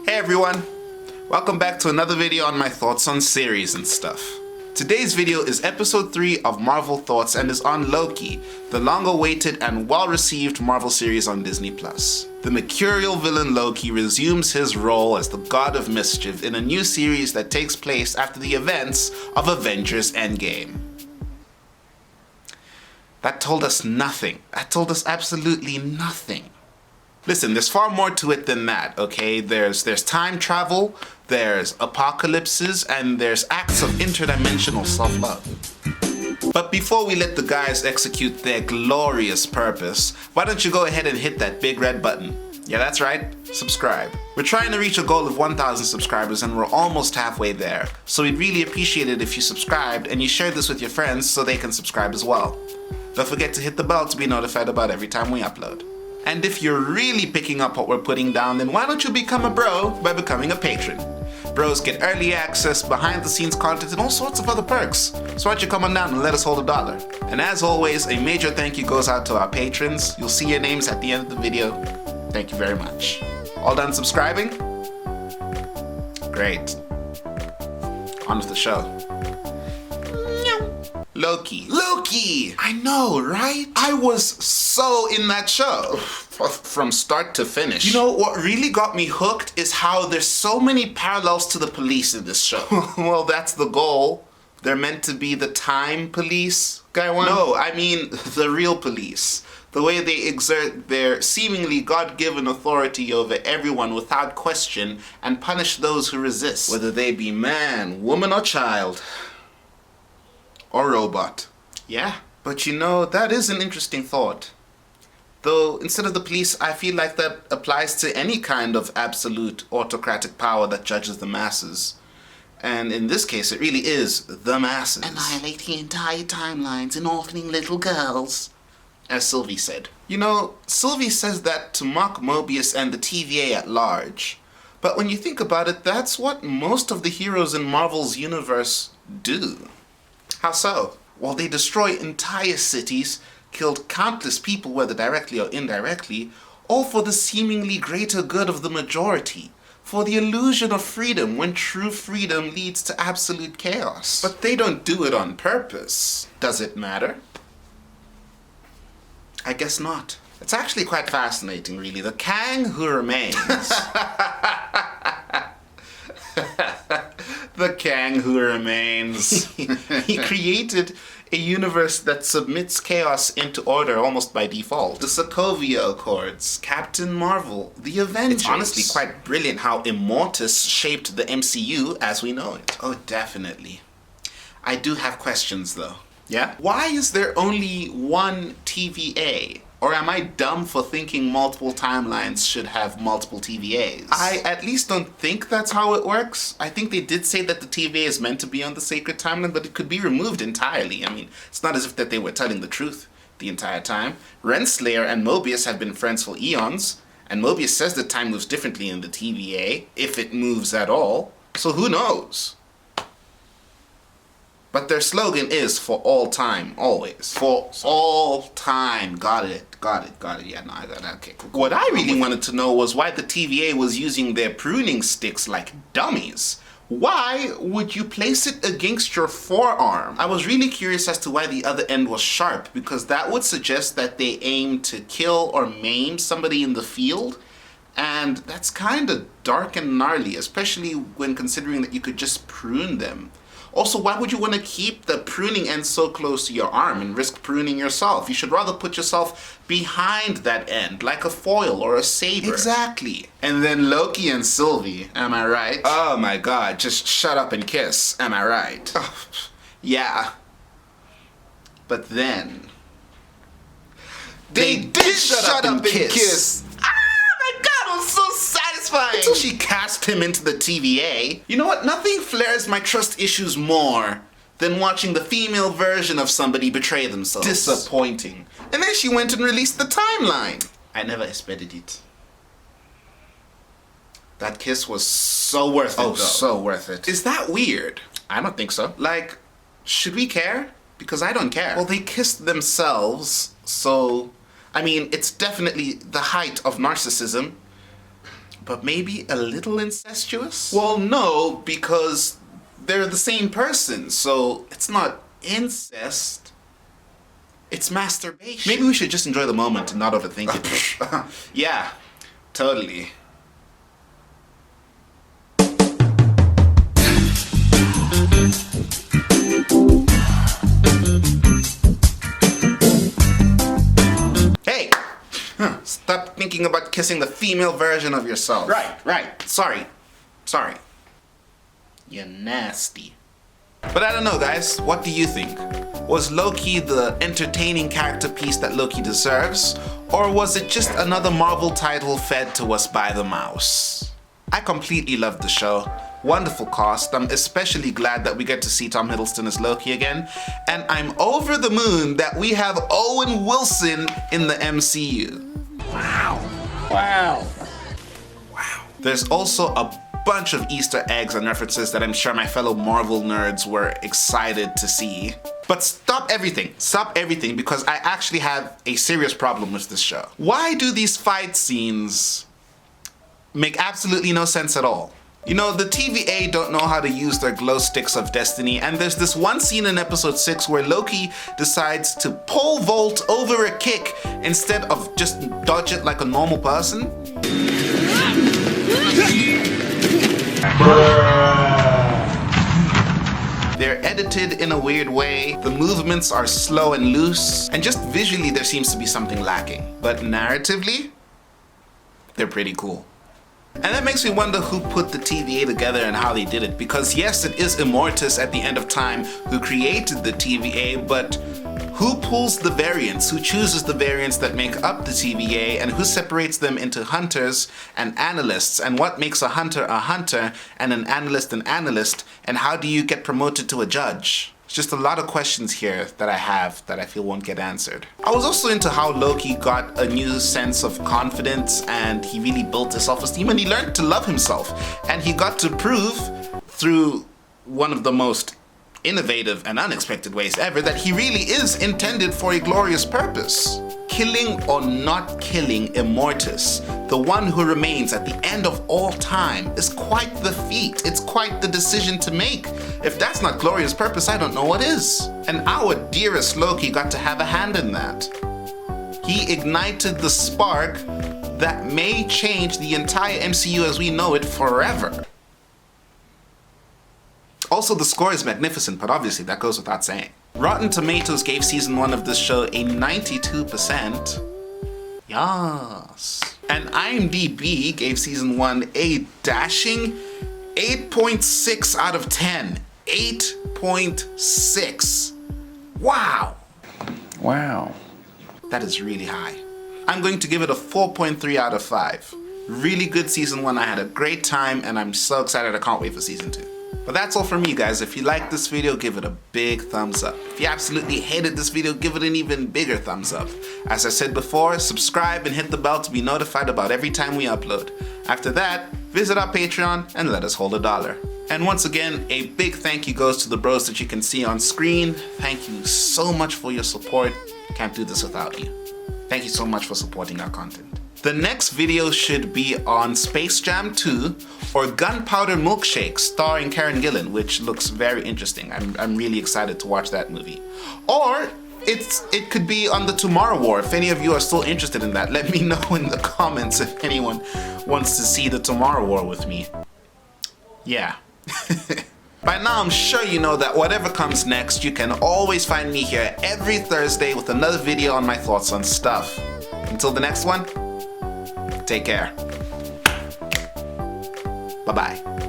Hey everyone! Welcome back to another video on my thoughts on series and stuff. Today's video is episode 3 of Marvel Thoughts and is on Loki, the long-awaited and well-received Marvel series on Disney+. The mercurial villain Loki resumes his role as the god of mischief in a new series that takes place after the events of Avengers Endgame. That told us nothing. That told us absolutely nothing. Listen, there's far more to it than that, okay? There's time travel, there's apocalypses, and there's acts of interdimensional self-love. But before we let the guys execute their glorious purpose, why don't you go ahead and hit that big red button? Yeah, that's right, subscribe. We're trying to reach a goal of 1,000 subscribers and we're almost halfway there. So we'd really appreciate it if you subscribed and you shared this with your friends so they can subscribe as well. Don't forget to hit the bell to be notified about every time we upload. And if you're really picking up what we're putting down, then why don't you become a bro by becoming a patron? Bros get early access, behind the scenes content, and all sorts of other perks. So why don't you come on down and let us hold $1? And as always, a major thank you goes out to our patrons. You'll see your names at the end of the video. Thank you very much. All done subscribing? Great. On with the show. Loki! I know, right? I was so in that show. From start to finish. You know, what really got me hooked is how there's so many parallels to the police in this show. Well, that's the goal. They're meant to be the time police, guy one? No, I mean the real police. The way they exert their seemingly God-given authority over everyone without question and punish those who resist. Whether they be man, woman, or child. Or robot. Yeah, but you know, that is an interesting thought. Though, instead of the police, I feel like that applies to any kind of absolute autocratic power that judges the masses. And in this case, it really is the masses. Annihilating entire timelines and orphaning little girls. As Sylvie said. You know, Sylvie says that to mock Mobius and the TVA at large. But when you think about it, that's what most of the heroes in Marvel's universe do. How so? Well, they destroy entire cities, killed countless people, whether directly or indirectly, all for the seemingly greater good of the majority, for the illusion of freedom when true freedom leads to absolute chaos. But they don't do it on purpose. Does it matter? I guess not. It's actually quite fascinating, really. The Kang who remains. The Kang who remains. He created a universe that submits chaos into order almost by default. The Sokovia Accords, Captain Marvel, the Avengers. It's honestly quite brilliant how Immortus shaped the MCU as we know it. Oh, definitely. I do have questions though. Yeah? Why is there only one TVA? Or am I dumb for thinking multiple timelines should have multiple TVAs? I at least don't think that's how it works. I think they did say that the TVA is meant to be on the sacred timeline, but it could be removed entirely. I mean, it's not as if that they were telling the truth the entire time. Renslayer and Mobius have been friends for eons, and Mobius says that time moves differently in the TVA, if it moves at all. So who knows? But their slogan is for all time, always. For all time. Got it. Yeah, no, I got it. Okay, cool. What I really wanted to know was why the TVA was using their pruning sticks like dummies. Why would you place it against your forearm? I was really curious as to why the other end was sharp, because that would suggest that they aim to kill or maim somebody in the field. And that's kind of dark and gnarly, especially when considering that you could just prune them. Also, why would you want to keep the pruning end so close to your arm and risk pruning yourself? You should rather put yourself behind that end, like a foil or a saber. Exactly. And then Loki and Sylvie, am I right? Oh my god, just shut up and kiss, am I right? Oh, yeah. But then... They did shut up and kiss! So satisfying! Until she cast him into the TVA. You know what? Nothing flares my trust issues more than watching the female version of somebody betray themselves. Disappointing. And then she went and released the timeline. I never expected it. That kiss was so worth it, though. So worth it. Is that weird? I don't think so. Like, should we care? Because I don't care. Well, they kissed themselves, so... I mean, it's definitely the height of narcissism. but maybe a little incestuous? Well, no, because they're the same person, so it's not incest. It's masturbation. Maybe we should just enjoy the moment and not overthink it. Yeah, totally. Hey! Stop thinking about kissing the female version of yourself. Right. Sorry. You're nasty. But I don't know, guys. What do you think? Was Loki the entertaining character piece that Loki deserves? Or was it just another Marvel title fed to us by the mouse? I completely loved the show. Wonderful cast. I'm especially glad that we get to see Tom Hiddleston as Loki again. And I'm over the moon that we have Owen Wilson in the MCU. Wow. There's also a bunch of Easter eggs and references that I'm sure my fellow Marvel nerds were excited to see. But stop everything, because I actually have a serious problem with this show. Why do these fight scenes make absolutely no sense at all? You know, the TVA don't know how to use their glow sticks of destiny, and there's this one scene in episode 6 where Loki decides to pole vault over a kick instead of just dodge it like a normal person. They're edited in a weird way, the movements are slow and loose, and just visually there seems to be something lacking. But narratively, they're pretty cool. And that makes me wonder who put the TVA together and how they did it, because yes, it is Immortus at the end of time who created the TVA, but who pulls the variants, who chooses the variants that make up the TVA, and who separates them into hunters and analysts, and what makes a hunter and an analyst, and how do you get promoted to a judge? It's just a lot of questions here that I have that I feel won't get answered. I was also into how Loki got a new sense of confidence, and he really built his self-esteem, and he learned to love himself, and he got to prove through one of the most innovative and unexpected ways ever that he really is intended for a glorious purpose. Killing or not killing Immortus, the one who remains at the end of all time, is quite the feat. It's quite the decision to make. If that's not glorious purpose, I don't know what is. And our dearest Loki got to have a hand in that. He ignited the spark that may change the entire MCU as we know it forever. Also, the score is magnificent, but obviously that goes without saying. Rotten Tomatoes gave season 1 of this show a 92%. Yes. And IMDb gave season 1 a dashing 8.6 out of 10. 8.6. Wow. That is really high. I'm going to give it a 4.3 out of 5. Really good season 1. I had a great time, and I'm so excited. I can't wait for season 2. But that's all from me, guys. If you liked this video, give it a big thumbs up. If you absolutely hated this video, give it an even bigger thumbs up. As I said before, subscribe and hit the bell to be notified about every time we upload. After that, visit our Patreon and let us hold $1. And once again, a big thank you goes to the bros that you can see on screen. Thank you so much for your support. Can't do this without you. Thank you so much for supporting our content. The next video should be on Space Jam 2 or Gunpowder Milkshake starring Karen Gillan, which looks very interesting. I'm really excited to watch that movie. Or it could be on the Tomorrow War. If any of you are still interested in that, let me know in the comments if anyone wants to see the Tomorrow War with me. Yeah. By now, I'm sure you know that whatever comes next, you can always find me here every Thursday with another video on my thoughts on stuff. Until the next one, take care. Bye-bye.